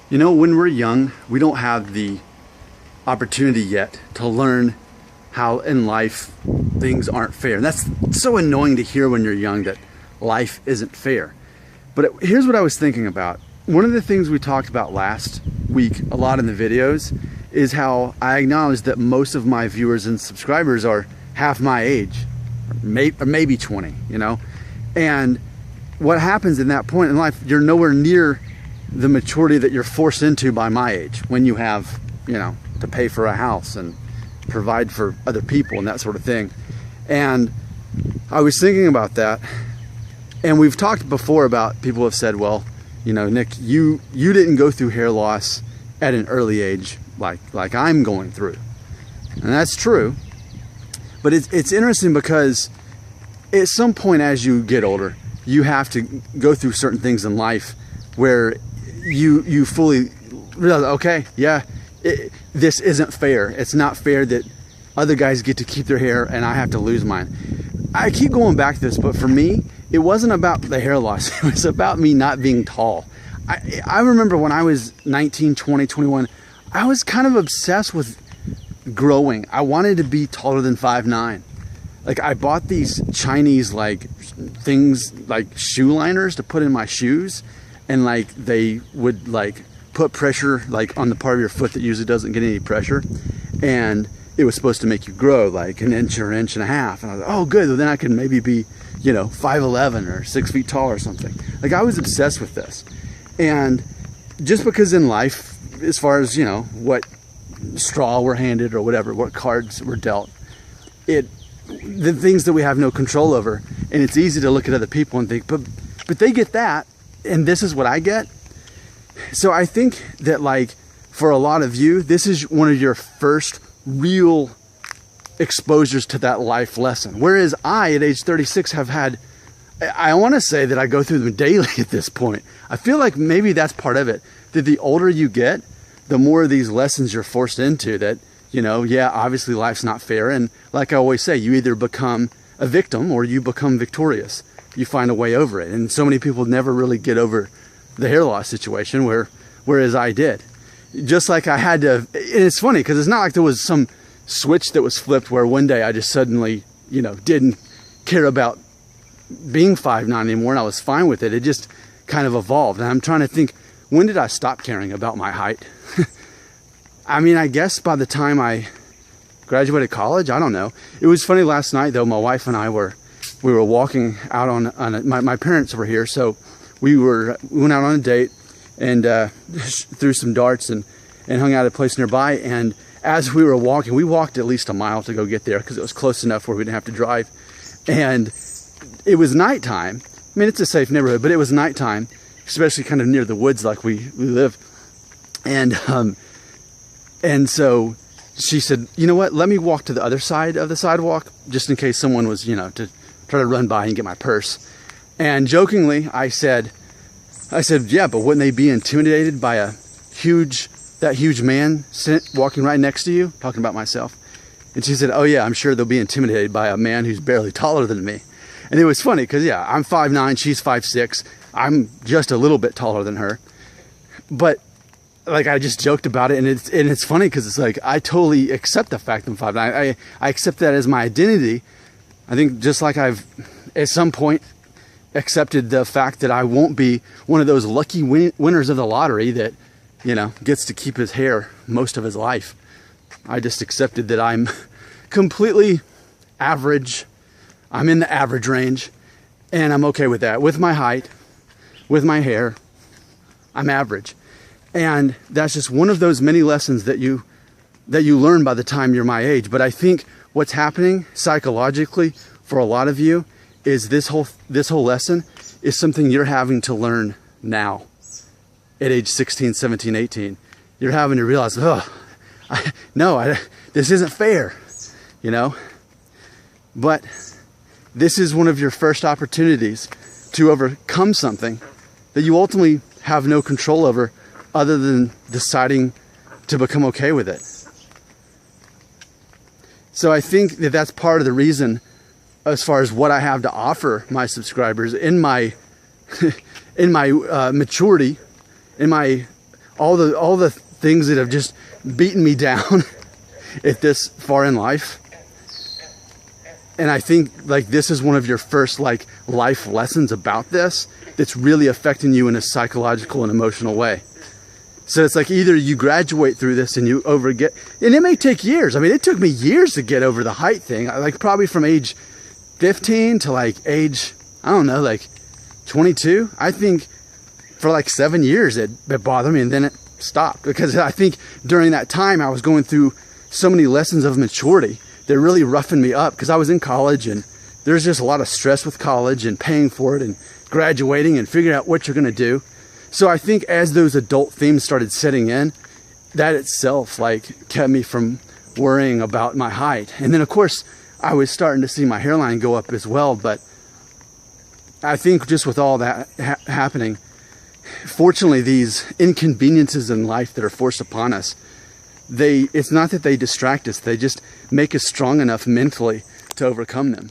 You know, when we're young, we don't have the opportunity yet to learn how in life things aren't fair. And that's so annoying to hear when you're young, that life isn't fair. But here's what I was thinking about. One of the things we talked about last week a lot in the videos is how I acknowledge that most of my viewers and subscribers are half my age, or maybe 20, you know? And what happens in that point in life, you're nowhere near the maturity that you're forced into by my age, when you have, you know, to pay for a house and provide for other people and that sort of thing. And I was thinking about that, and we've talked before about people have said, well, you know, Nick, you didn't go through hair loss at an early age like I'm going through. And that's true. But it's interesting because at some point as you get older, you have to go through certain things in life where you fully realize, okay, yeah, this isn't fair. It's not fair that other guys get to keep their hair and I have to lose mine. I keep going back to this, but for me, it wasn't about the hair loss. It was about me not being tall. I remember when I was 19, 20, 21, I was kind of obsessed with growing. I wanted to be taller than 5'9". Like, I bought these Chinese like things, like shoe liners to put in my shoes, and like they would like put pressure like on the part of your foot that usually doesn't get any pressure, and it was supposed to make you grow like an inch or inch and a half. And I was like, oh good, well then I can maybe be, you know, 5'11" or 6 feet tall or something. Like, I was obsessed with this. And just because in life, as far as, you know, what straw we're handed or whatever, what cards we're dealt, the things that we have no control over, and it's easy to look at other people and think, but they get that, and this is what I get. So I think that, like, for a lot of you, this is one of your first real exposures to that life lesson. Whereas I, at age 36, have had, I want to say that I go through them daily at this point. I feel like maybe that's part of it, that the older you get, the more of these lessons you're forced into, that, you know, yeah, obviously life's not fair. And like I always say, you either become a victim or you become victorious. You find a way over it. And so many people never really get over the hair loss situation, whereas I did. Just like I had to, and it's funny because it's not like there was some switch that was flipped where one day I just suddenly, you know, didn't care about being 5'9" anymore and I was fine with it. It just kind of evolved. And I'm trying to think, when did I stop caring about my height? I mean, I guess by the time I graduated college, I don't know. It was funny last night though, my wife and I we were walking out my parents were here, so we went out on a date and threw some darts and hung out at a place nearby. And as we were walking, we walked at least a mile to go get there because it was close enough where we didn't have to drive. And it was nighttime. I mean, it's a safe neighborhood, but it was nighttime, especially kind of near the woods like we live. And so she said, you know what, let me walk to the other side of the sidewalk just in case someone was, you know, to try to run by and get my purse. And jokingly, I said, yeah, but wouldn't they be intimidated by that huge man walking right next to you? Talking about myself. And she said, oh yeah, I'm sure they'll be intimidated by a man who's barely taller than me. And it was funny because, yeah, I'm 5'9", she's 5'6". I'm just a little bit taller than her. But like, I just joked about it, and it's funny because it's like, I totally accept the fact that I'm 5'9". I accept that as my identity. I think just like I've at some point accepted the fact that I won't be one of those lucky winners of the lottery that, you know, gets to keep his hair most of his life. I just accepted that I'm completely average. I'm in the average range, and I'm okay with that. With my height, with my hair, I'm average. And that's just one of those many lessons that you learn by the time you're my age. But I think what's happening psychologically for a lot of you is this whole lesson is something you're having to learn now at age 16, 17, 18. You're having to realize, this isn't fair, you know? But this is one of your first opportunities to overcome something that you ultimately have no control over other than deciding to become okay with it. So I think that that's part of the reason, as far as what I have to offer my subscribers in my in my maturity, in my all the things that have just beaten me down at this far in life. And I think like this is one of your first like life lessons about this that's really affecting you in a psychological and emotional way. So it's like either you graduate through this and you and it may take years. I mean, it took me years to get over the height thing. Like probably from age 15 to like age, I don't know, like 22. I think for like 7 years it bothered me, and then it stopped, because I think during that time I was going through so many lessons of maturity. They're really roughing me up because I was in college, and there's just a lot of stress with college and paying for it and graduating and figuring out what you're going to do. So I think as those adult themes started setting in, that itself like kept me from worrying about my height. And then of course I was starting to see my hairline go up as well. But I think just with all that happening, fortunately these inconveniences in life that are forced upon us, it's not that they distract us, they just make us strong enough mentally to overcome them.